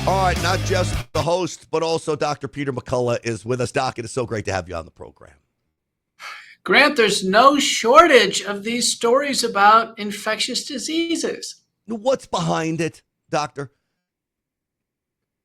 All right, not just the host, but also Dr. Peter McCullough is with us. Doc, it is so great to have you on the program. Grant, there's no shortage of these stories about infectious diseases. What's behind it, Doctor?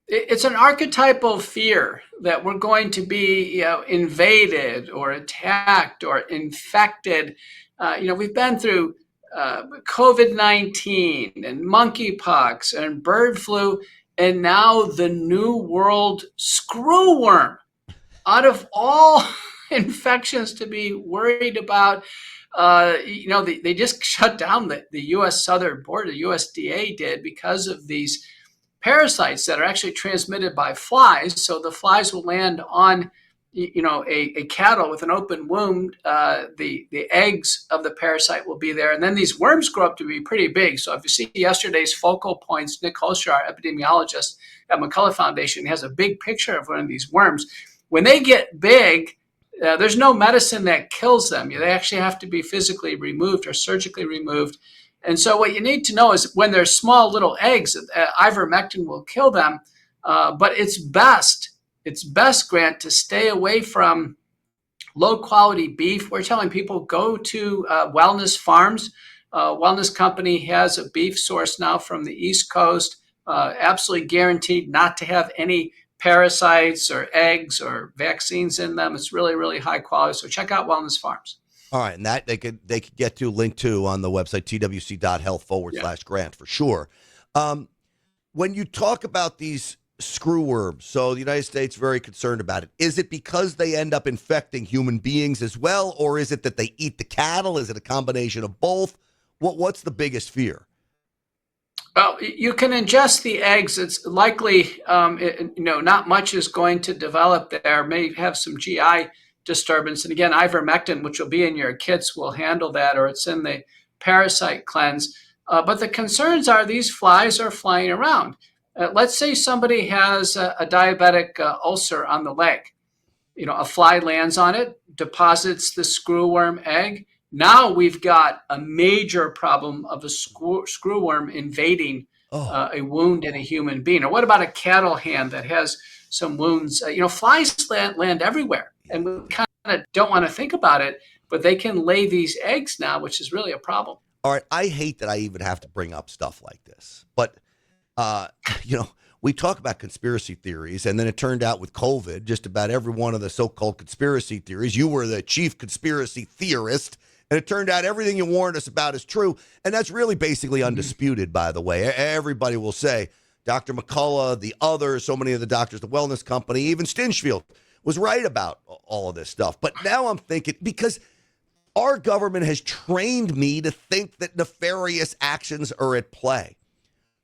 It's an archetypal fear that we're going to be, invaded or attacked or infected. We've been through COVID-19 and monkeypox and bird flu, and now the new world screwworm. Out of all infections to be worried about, they just shut down the U.S. Southern Border, the USDA did, because of these parasites that are actually transmitted by flies. So the flies will land on, a cattle with an open wound. The eggs of the parasite will be there. And then these worms grow up to be pretty big. So if you see yesterday's focal points, Nick Holscher, our epidemiologist at McCullough Foundation, has a big picture of one of these worms. When they get big, there's no medicine that kills them. They actually have to be physically removed or surgically removed. And so what you need to know is when they're small little eggs, ivermectin will kill them. But it's best, Grant, to stay away from low quality beef. We're telling people go to wellness farms. Wellness Company has a beef source now from the East Coast, absolutely guaranteed not to have any parasites or eggs or vaccines in them. It's really, really high quality. So check out Wellness Farms. All right, and that they could get to link to on the website twc.health/Grant for sure. When you talk about these screwworms, so the United States very concerned about it. Is it because they end up infecting human beings as well, or is it that they eat the cattle? Is it a combination of both? What's the biggest fear? Well, you can ingest the eggs. It's likely, not much is going to develop there. May have some GI disturbance. And again, ivermectin, which will be in your kits, will handle that, or it's in the parasite cleanse. But the concerns are these flies are flying around. Let's say somebody has a diabetic ulcer on the leg. A fly lands on it, deposits the screwworm egg. Now we've got a major problem of a screwworm invading a wound in a human being. Or what about a cattle hand that has some wounds? Flies land everywhere, and we kind of don't want to think about it, but they can lay these eggs now, which is really a problem. All right, I hate that I even have to bring up stuff like this, but we talk about conspiracy theories, and then it turned out with COVID, just about every one of the so-called conspiracy theories, you were the chief conspiracy theorist. And it turned out everything you warned us about is true. And that's really basically undisputed, by the way. Everybody will say, Dr. McCullough, the others, so many of the doctors, the wellness company, even Stinchfield was right about all of this stuff. But now I'm thinking, because our government has trained me to think that nefarious actions are at play.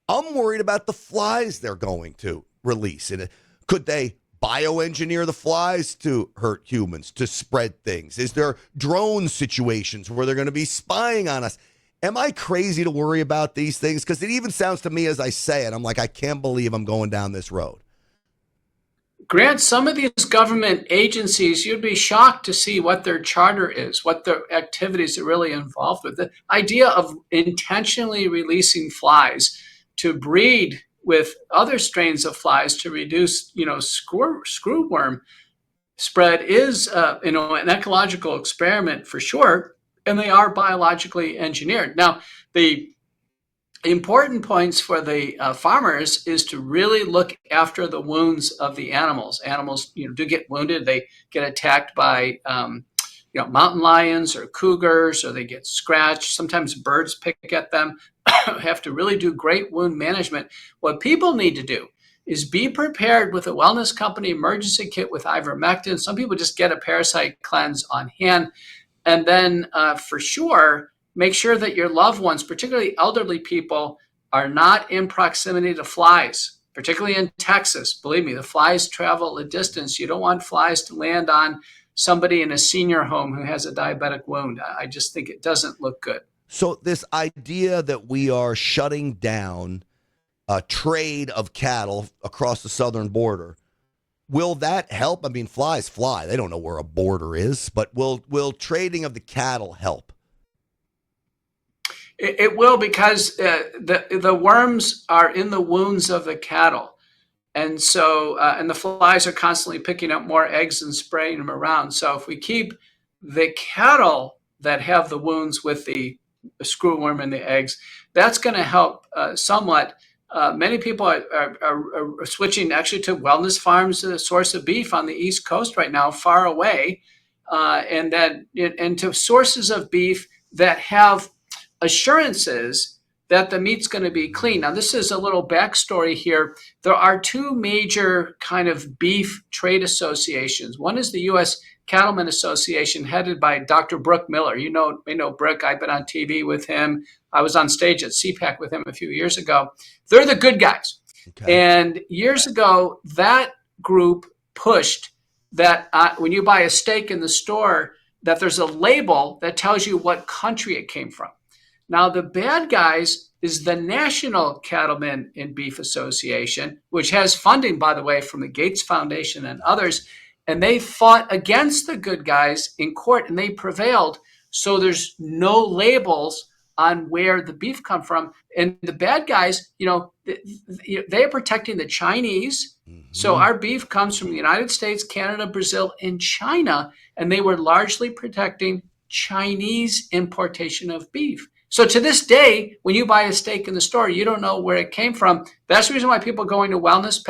I'm worried about the flies they're going to release. And could they bioengineer the flies to hurt humans, to spread things? Is there drone situations where they're going to be spying on us? Am I crazy to worry about these things? Because it even sounds to me as I say it, I'm like, I can't believe I'm going down this road. Grant, some of these government agencies, you'd be shocked to see what their charter is, what their activities are really involved with. The idea of intentionally releasing flies to breed with other strains of flies to reduce, screwworm spread is, an ecological experiment for sure, and they are biologically engineered. Now, the important points for the farmers is to really look after the wounds of the animals. Animals, do get wounded. They get attacked by, mountain lions or cougars, or they get scratched. Sometimes birds pick at them. Have to really do great wound management. What people need to do is be prepared with a wellness company emergency kit with ivermectin. Some people just get a parasite cleanse on hand. And then for sure, make sure that your loved ones, particularly elderly people, are not in proximity to flies, particularly in Texas. Believe me, the flies travel a distance. You don't want flies to land on somebody in a senior home who has a diabetic wound. I just think it doesn't look good. So this idea that we are shutting down a trade of cattle across the southern border, will that help? I mean, flies fly. They don't know where a border is, but will trading of the cattle help? It will, because the worms are in the wounds of the cattle. And so, and the flies are constantly picking up more eggs and spraying them around. So if we keep the cattle that have the wounds with the screwworm and the eggs, that's going to help somewhat. Many people are switching actually to wellness farms, a source of beef on the East Coast right now, far away, and to sources of beef that have assurances that the meat's going to be clean. Now, this is a little backstory here. There are two major kind of beef trade associations. One is the U.S. Cattlemen Association, headed by Dr. Brooke Miller. You may know Brooke. I've been on TV with him. I was on stage at CPAC with him a few years ago. They're the good guys. Okay. And years ago, that group pushed that when you buy a steak in the store, that there's a label that tells you what country it came from. Now, the bad guys is the National Cattlemen and Beef Association, which has funding, by the way, from the Gates Foundation and others. And they fought against the good guys in court, and they prevailed. So there's no labels on where the beef come from. And the bad guys, they are protecting the Chinese. Mm-hmm. So our beef comes from the United States, Canada, Brazil, and China. And they were largely protecting Chinese importation of beef. So to this day, when you buy a steak in the store, you don't know where it came from. That's the reason why people go into wellness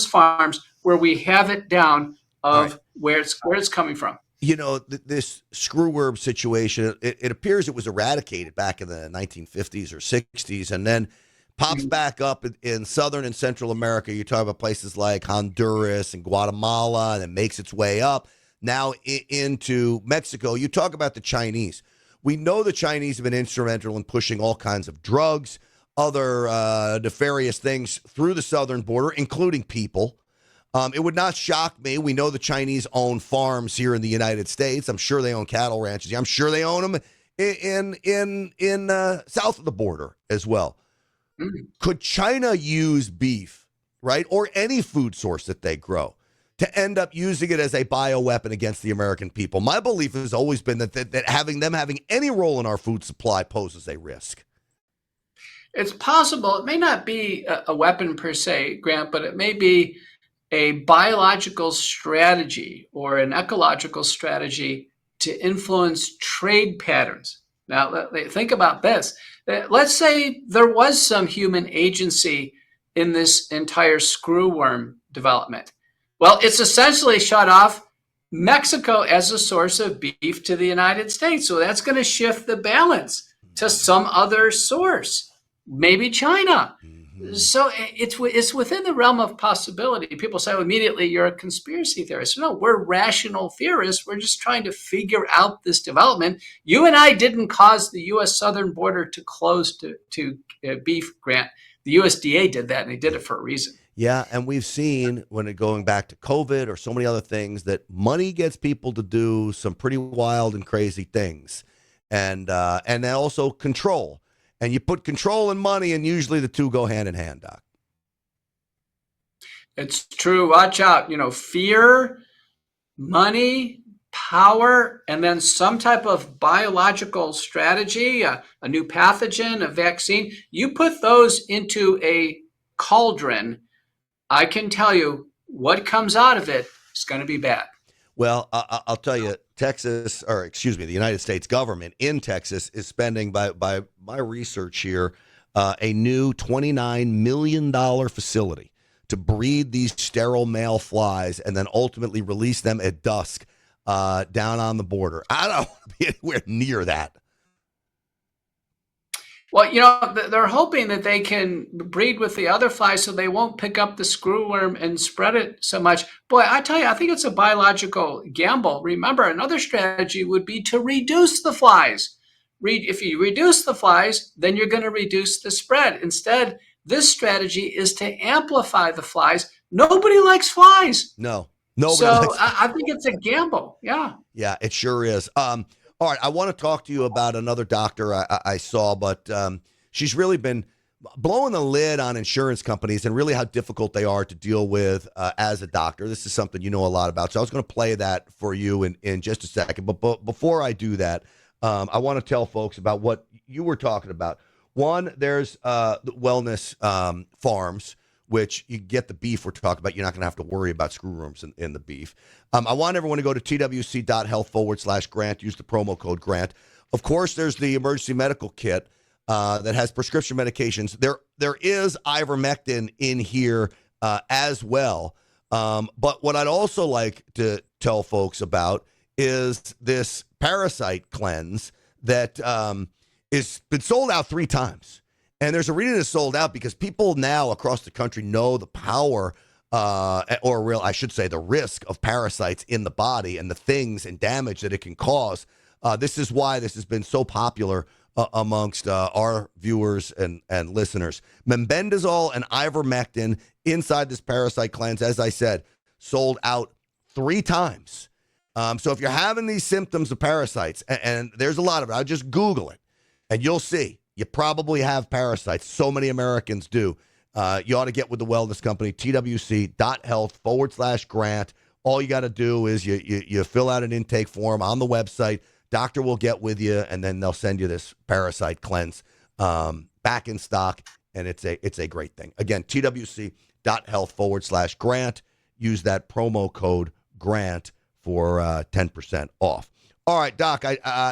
farms, where we have it down of right. where it's coming from. This screwworm situation, it appears it was eradicated back in the 1950s or 60s, and then pops back up in Southern and Central America. You talk about places like Honduras and Guatemala, and it makes its way up now into Mexico. You talk about the Chinese. We know the Chinese have been instrumental in pushing all kinds of drugs, other nefarious things through the southern border, including people. It would not shock me. We know the Chinese own farms here in the United States. I'm sure they own cattle ranches. I'm sure they own them in south of the border as well. Mm-hmm. Could China use beef, right, or any food source that they grow, to end up using it as a bioweapon against the American people? My belief has always been that having any role in our food supply poses a risk. It's possible. It may not be a weapon per se, Grant, but it may be a biological strategy or an ecological strategy to influence trade patterns. Now, think about this. Let's say there was some human agency in this entire screwworm development. Well, it's essentially shut off Mexico as a source of beef to the United States. So that's going to shift the balance to some other source, maybe China. Mm-hmm. So it's within the realm of possibility. People say, well, immediately you're a conspiracy theorist. No, we're rational theorists. We're just trying to figure out this development. You and I didn't cause the U.S. southern border to close to beef, Grant. The USDA did that, and they did it for a reason. Yeah, and we've seen, when it going back to COVID or so many other things, that money gets people to do some pretty wild and crazy things, and then also control. And you put control and money, and usually the two go hand in hand, Doc. It's true. Watch out. Fear, money, power, and then some type of biological strategy, a new pathogen, a vaccine. You put those into a cauldron, I can tell you what comes out of it is going to be bad. Well, I'll tell you, the United States government in Texas is spending, by my research here, a new $29 million facility to breed these sterile male flies and then ultimately release them at dusk down on the border. I don't want to be anywhere near that. Well, they're hoping that they can breed with the other flies so they won't pick up the screwworm and spread it so much. Boy, I tell you, I think it's a biological gamble. Remember, another strategy would be to reduce the flies. If you reduce the flies, then you're going to reduce the spread. Instead, this strategy is to amplify the flies. Nobody likes flies. No, nobody so likes flies. I think it's a gamble. Yeah. Yeah, it sure is. All right, I want to talk to you about another doctor I saw, but she's really been blowing the lid on insurance companies and really how difficult they are to deal with as a doctor. This is something you know a lot about, so I was going to play that for you in just a second. But before I do that, I want to tell folks about what you were talking about. One, there's wellness farms which you get the beef we're talking about. You're not going to have to worry about screw worms in the beef. I want everyone to go to twc.health/Grant. Use the promo code Grant. Of course, there's the emergency medical kit that has prescription medications. There is ivermectin in here as well. But what I'd also like to tell folks about is this parasite cleanse that is been sold out 3 times. And there's a reason it's sold out because people now across the country know the power the risk of parasites in the body and the things and damage that it can cause. This is why this has been so popular amongst our viewers and listeners. Mebendazole and ivermectin inside this parasite cleanse, as I said, sold out 3 times. So if you're having these symptoms of parasites, and there's a lot of it, I'll just Google it, and you'll see. You probably have parasites. So many Americans do. You ought to get with the wellness company, twc.health/Grant. All you got to do is you fill out an intake form on the website. Doctor will get with you, and then they'll send you this parasite cleanse back in stock, and it's a great thing. Again, twc.health/Grant. Use that promo code Grant for 10% off. All right, Doc,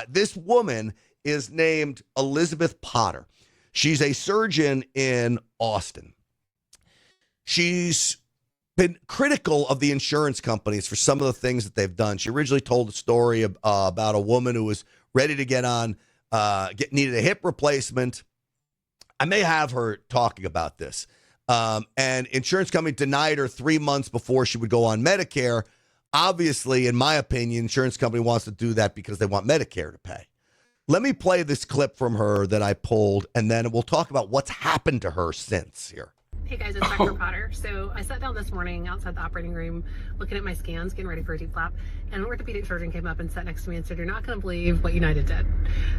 this woman is named Elizabeth Potter. She's a surgeon in Austin. She's been critical of the insurance companies for some of the things that they've done. She originally told a story about a woman who was ready to get on, needed a hip replacement. I may have her talking about this. And insurance company denied her 3 months before she would go on Medicare. Obviously, in my opinion, insurance company wants to do that because they want Medicare to pay. Let me play this clip from her that I pulled, and then we'll talk about what's happened to her since here. Hey guys, it's Dr. Potter. So I sat down this morning outside the operating room looking at my scans, getting ready for a deep flap, and an orthopedic surgeon came up and sat next to me and said, "You're not going to believe what United did."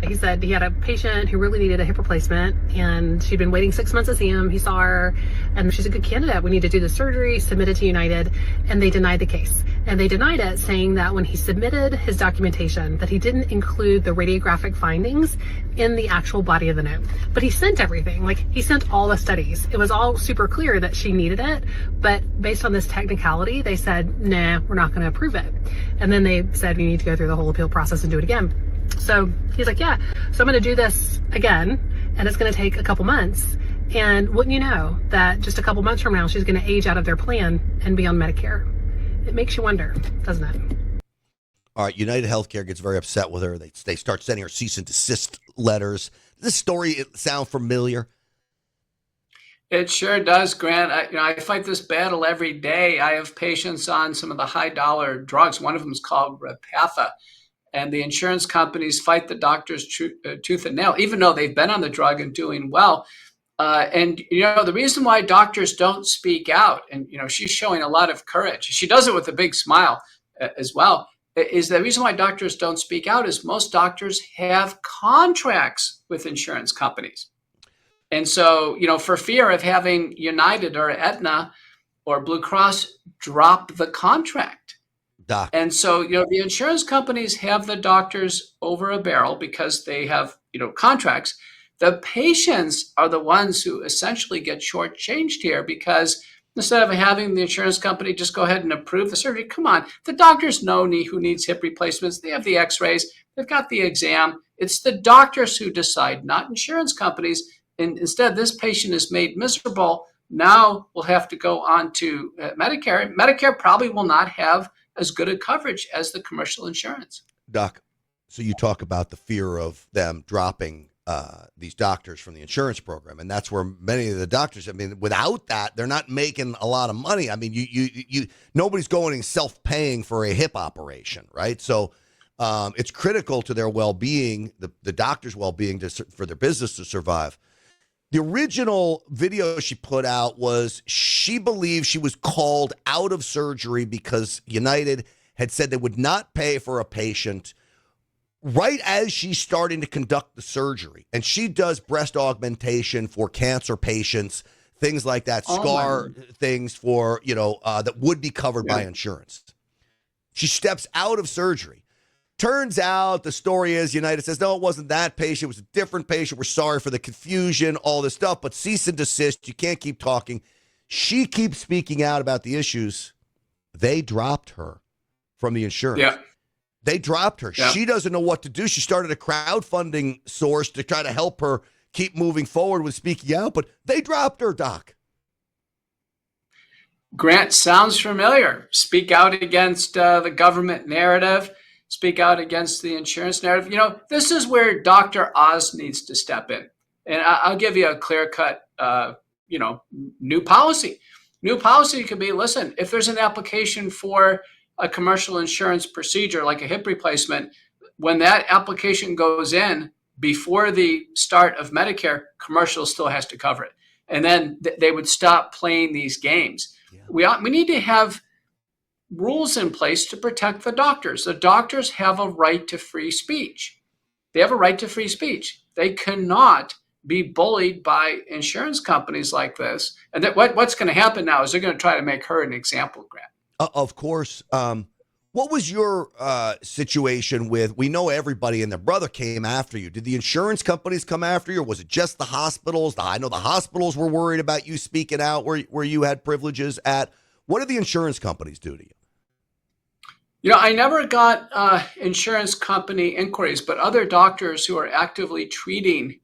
He said he had a patient who really needed a hip replacement, and she'd been waiting 6 months to see him. He saw her, and she's a good candidate. We need to do the surgery, submitted to United, and they denied the case. And they denied it, saying that when he submitted his documentation, that he didn't include the radiographic findings in the actual body of the note. But he sent everything. Like, he sent all the studies. It was all super clear that she needed it, but based on this technicality, they said, nah, we're not going to approve it. And then they said, we need to go through the whole appeal process and do it again. So he's like, yeah, so I'm going to do this again, and it's going to take a couple months. And wouldn't you know that just a couple months from now, she's going to age out of their plan and be on Medicare. It makes you wonder, doesn't it? All right, United Healthcare gets very upset with her. They start sending her cease and desist letters. Does this story sound familiar? It sure does, Grant. I fight this battle every day. I have patients on some of the high-dollar drugs. One of them is called Repatha, and the insurance companies fight the doctors tooth and nail, even though they've been on the drug and doing well. And the reason why doctors don't speak out, and she's showing a lot of courage. She does it with a big smile as well. Is the reason why doctors don't speak out is most doctors have contracts with insurance companies. And so, for fear of having United or Aetna or Blue Cross drop the contract. Doc. And so, the insurance companies have the doctors over a barrel because they have, contracts. The patients are the ones who essentially get shortchanged here because instead of having the insurance company just go ahead and approve the surgery, come on, the doctors know who needs hip replacements. They have the x-rays. They've got the exam. It's the doctors who decide, not insurance companies. And instead, this patient is made miserable. Now we'll have to go on to Medicare. Medicare probably will not have as good a coverage as the commercial insurance. Doc, so you talk about the fear of them dropping these doctors from the insurance program, and that's where many of the doctors, without that, they're not making a lot of money. You nobody's going and self-paying for a hip operation, right? So it's critical to their well-being, the doctor's well-being for their business to survive. The original video she put out was she believed she was called out of surgery because United had said they would not pay for a patient right as she's starting to conduct the surgery. And she does breast augmentation for cancer patients, things like that, things for, that would be covered by insurance. She steps out of surgery. Turns out the story is United says, no, it wasn't that patient. It was a different patient. We're sorry for the confusion, all this stuff. But cease and desist. You can't keep talking. She keeps speaking out about the issues. They dropped her from the insurance. Yeah. They dropped her. Yeah. She doesn't know what to do. She started a crowdfunding source to try to help her keep moving forward with speaking out, but they dropped her, Doc. Grant, sounds familiar. Speak out against the government narrative. Speak out against the insurance narrative. This is where Dr. Oz needs to step in. And I'll give you a clear-cut, new policy. New policy could be, listen, if there's an application for a commercial insurance procedure like a hip replacement, when that application goes in before the start of Medicare, commercial still has to cover it. And then they would stop playing these games. Yeah. We need to have rules in place to protect the doctors. The doctors have a right to free speech. They have a right to free speech. They cannot be bullied by insurance companies like this. And what's going to happen now is they're going to try to make her an example, Grant. Of course. What was your situation with, we know everybody and their brother came after you. Did the insurance companies come after you, or was it just the hospitals? I know the hospitals were worried about you speaking out where you had privileges at. What did the insurance companies do to you? I never got insurance company inquiries, but other doctors who are actively treating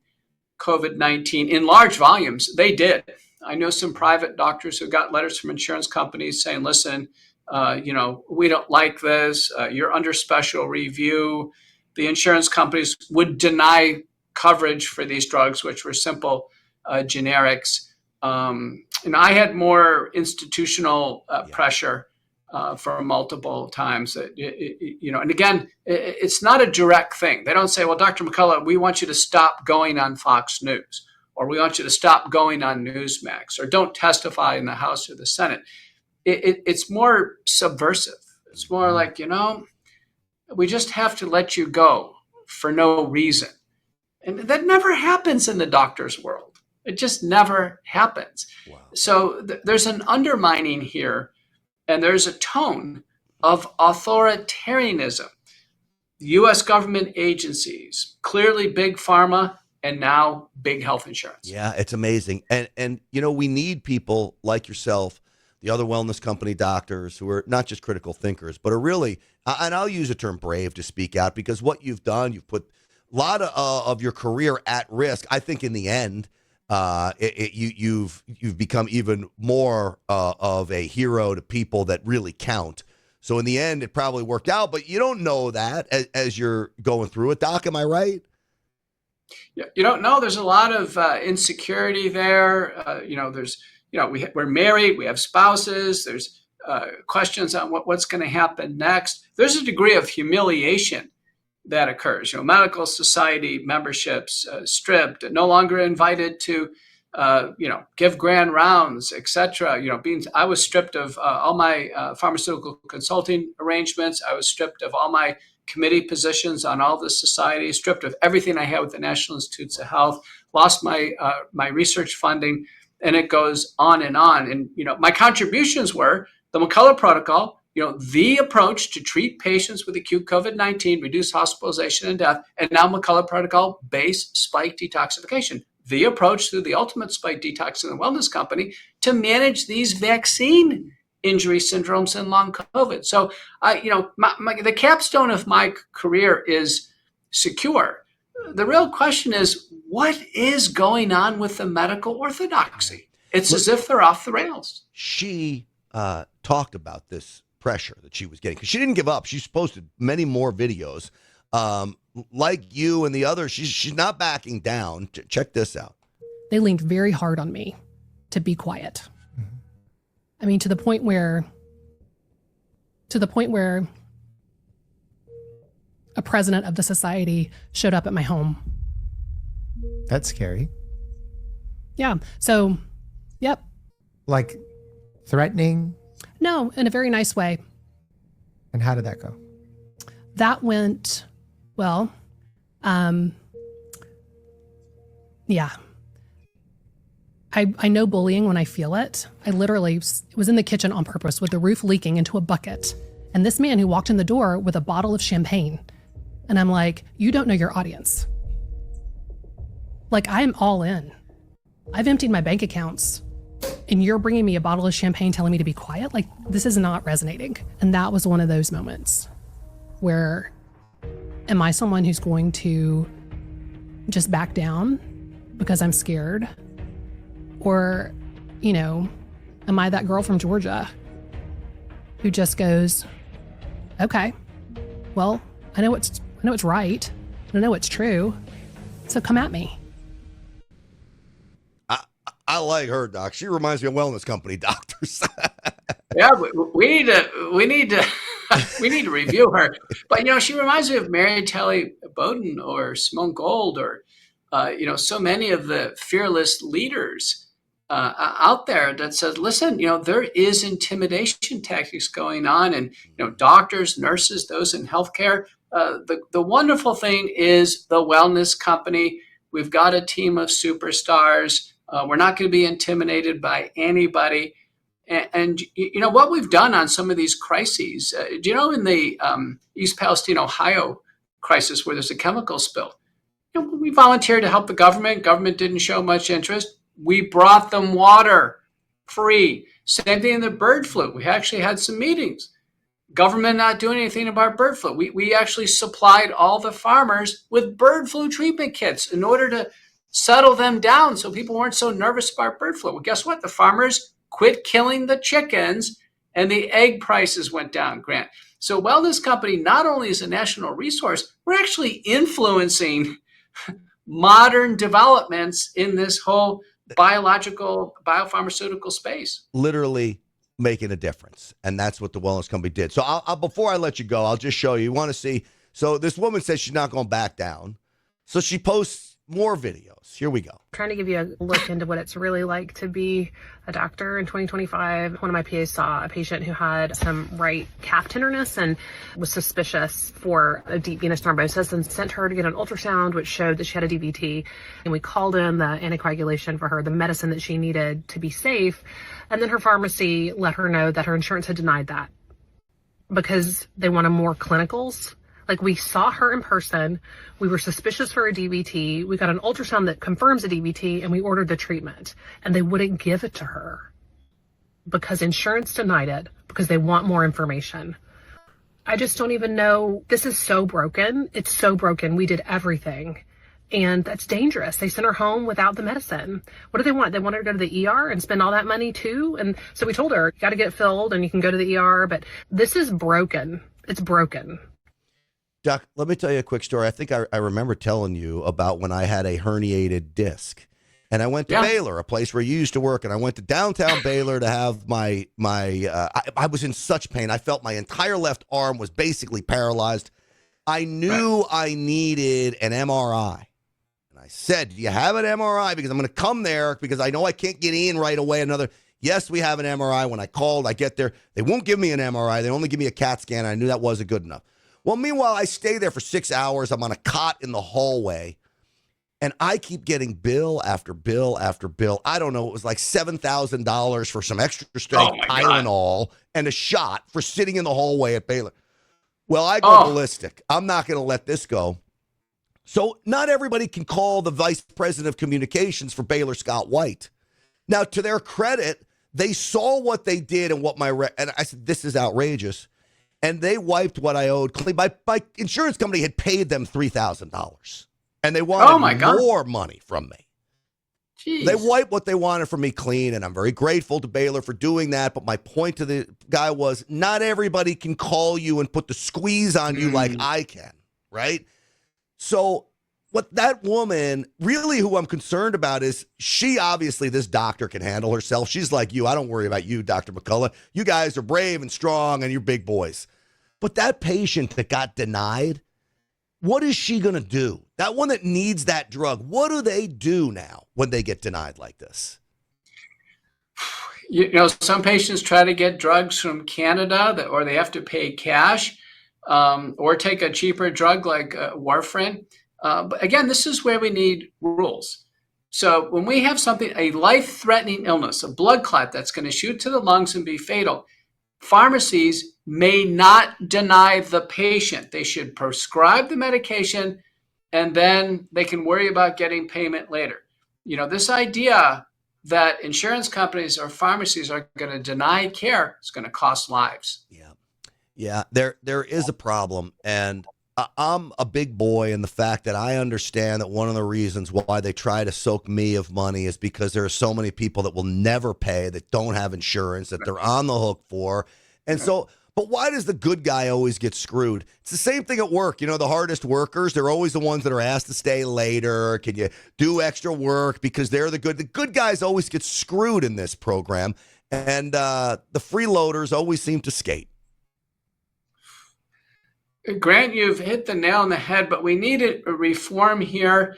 COVID-19 in large volumes, they did. I know some private doctors who got letters from insurance companies saying, listen, we don't like this. You're under special review. The insurance companies would deny coverage for these drugs, which were simple generics. And I had more institutional pressure for multiple times. And again, it's not a direct thing. They don't say, well, Dr. McCullough, we want you to stop going on Fox News, or we want you to stop going on Newsmax, or don't testify in the House or the Senate. It's more subversive. It's more like, we just have to let you go for no reason. And that never happens in the doctor's world. It just never happens. Wow. So there's an undermining here, and there's a tone of authoritarianism. U.S. government agencies, clearly big pharma, and now big health insurance. Yeah, it's amazing. And we need people like yourself, the other wellness company doctors who are not just critical thinkers, but are really, and I'll use the term brave to speak out, because what you've done, you've put a lot of your career at risk. I think in the end, you've become even more of a hero to people that really count. So in the end, it probably worked out, but you don't know that as you're going through it. Doc, am I right? Yeah, you don't know. There's a lot of insecurity there. We're married, we have spouses. There's questions on what's going to happen next. There's a degree of humiliation that occurs. Medical society memberships stripped, no longer invited to, give grand rounds, etc. I was stripped of all my pharmaceutical consulting arrangements. I was stripped of all my committee positions on all the societies, stripped of everything I had with the National Institutes of Health, lost my research funding, and it goes on and on. And, my contributions were the McCullough protocol, the approach to treat patients with acute COVID-19, reduce hospitalization and death, and now McCullough protocol base spike detoxification, the approach through the ultimate spike detox in the wellness company to manage these vaccine injury syndromes and long COVID. So, the capstone of my career is secure. The real question is, what is going on with the medical orthodoxy? It's as if they're off the rails. She talked about this pressure that she was getting, because she didn't give up. She's posted many more videos. Like you and the others, she's not backing down. Check this out. They leaned very hard on me to be quiet. Mm-hmm. I mean, to the point where a president of the society showed up at my home. That's scary. Yeah. So, yep. Like threatening? No, in a very nice way. And how did that go? That went, well, yeah. I know bullying when I feel it. I literally was in the kitchen on purpose with the roof leaking into a bucket. And this man who walked in the door with a bottle of champagne. And I'm like, you don't know your audience. Like, I am all in. I've emptied my bank accounts And you're bringing me a bottle of champagne telling me to be quiet? Like, this is not resonating. And that was one of those moments where, am I someone who's going to just back down because I'm scared? Or, am I that girl from Georgia who just goes, okay, well, I know it's right. I know it's true. So come at me. I like her, Doc. She reminds me of wellness company doctors. Yeah, we need to review her. But she reminds me of Mary Telly Bowden or Simone Gold or so many of the fearless leaders out there that says, listen, there is intimidation tactics going on, and doctors, nurses, those in healthcare. The wonderful thing is the wellness company. We've got a team of superstars. We're not going to be intimidated by anybody. And what we've done on some of these crises, in the East Palestine, Ohio crisis where there's a chemical spill, we volunteered to help the government. Government didn't show much interest. We brought them water free. Same thing in the bird flu. We actually had some meetings. Government not doing anything about bird flu. We actually supplied all the farmers with bird flu treatment kits in order to settle them down so people weren't so nervous about bird flu. Well, guess what? The farmers quit killing the chickens and the egg prices went down, Grant. So Wellness Company not only is a national resource, we're actually influencing modern developments in this whole biopharmaceutical space. Literally making a difference. And that's what the Wellness Company did. So I'll before I let you go, I'll just show you. You want to see. So this woman says she's not going to back down. So she posts more videos. Here we go. Trying to give you a look into what it's really like to be a doctor in 2025. One of my PAs saw a patient who had some right calf tenderness and was suspicious for a deep venous thrombosis and sent her to get an ultrasound, which showed that she had a DVT. And we called in the anticoagulation for her, the medicine that she needed to be safe. And then her pharmacy let her know that her insurance had denied that because they wanted more clinicals. Like, we saw her in person, we were suspicious for a DVT, we got an ultrasound that confirms a DVT, and we ordered the treatment. And they wouldn't give it to her because insurance denied it because they want more information. I just don't even know. This is so broken. It's so broken. We did everything. And that's dangerous. They sent her home without the medicine. What do they want? They want her to go to the ER and spend all that money too? And so we told her, you got to get it filled and you can go to the ER. But this is broken. It's broken. Doc, let me tell you a quick story. I think I remember telling you about when I had a herniated disc. And I went to Baylor, a place where you used to work, and I went to downtown Baylor to have I was in such pain. I felt my entire left arm was basically paralyzed. I knew I needed an MRI. And I said, do you have an MRI? Because I'm going to come there because I know I can't get in right away. Yes, we have an MRI. When I called, I get there. They won't give me an MRI. They only give me a CAT scan. I knew that wasn't good enough. Well, meanwhile, I stay there for 6 hours. I'm on a cot in the hallway, and I keep getting bill after bill after bill. I don't know. It was like $7,000 for some extra strength Tylenol and a shot for sitting in the hallway at Baylor. Well, I go ballistic. I'm not going to let this go. So not everybody can call the vice president of communications for Baylor, Scott White. Now, to their credit, they saw what they did and and I said, this is outrageous. And they wiped what I owed clean. My insurance company had paid them $3,000, and they wanted more money from me. Jeez. They wiped what they wanted from me clean, and I'm very grateful to Baylor for doing that. But my point to the guy was, not everybody can call you and put the squeeze on you like I can, right? So what that woman, really who I'm concerned about is obviously, this doctor can handle herself. She's like you. I don't worry about you, Dr. McCullough. You guys are brave and strong and you're big boys. But that patient that got denied, what is she going to do? That one that needs that drug, what do they do now when they get denied like this? Some patients try to get drugs from Canada or they have to pay cash or take a cheaper drug like warfarin. But again, this is where we need rules. So when we have a life-threatening illness, a blood clot that's going to shoot to the lungs and be fatal, pharmacies may not deny the patient. They should prescribe the medication, and then they can worry about getting payment later. This idea that insurance companies or pharmacies are going to deny care, it's going to cost lives. Yeah, there is a problem, and I'm a big boy in the fact that I understand that one of the reasons why they try to soak me of money is because there are so many people that will never pay, that don't have insurance, that they're on the hook for. And so, but why does the good guy always get screwed? It's the same thing at work. You know, the hardest workers, they're always the ones that are asked to stay later. Can you do extra work because they're the good guys always get screwed in this program. And the freeloaders always seem to skate. Grant, you've hit the nail on the head, but we need a reform here.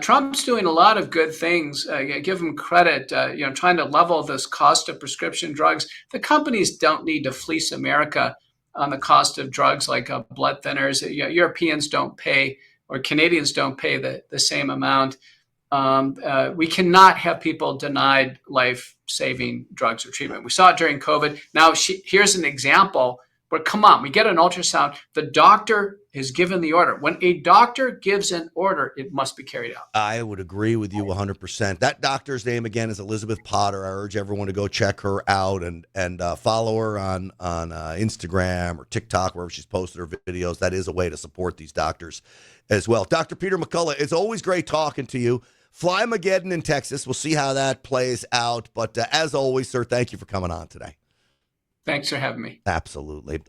Trump's doing a lot of good things. Give him credit, trying to level this cost of prescription drugs. The companies don't need to fleece America on the cost of drugs like blood thinners. Europeans don't pay, or Canadians don't pay the same amount. We cannot have people denied life-saving drugs or treatment. We saw it during COVID. Now, here's an example. But come on, we get an ultrasound. The doctor is given the order. When a doctor gives an order, it must be carried out. I would agree with you 100%. That doctor's name, again, is Elizabeth Potter. I urge everyone to go check her out and follow her on Instagram or TikTok, wherever she's posted her videos. That is a way to support these doctors as well. Dr. Peter McCullough, it's always great talking to you. Flymageddon in Texas. We'll see how that plays out. But as always, sir, thank you for coming on today. Thanks for having me. Absolutely.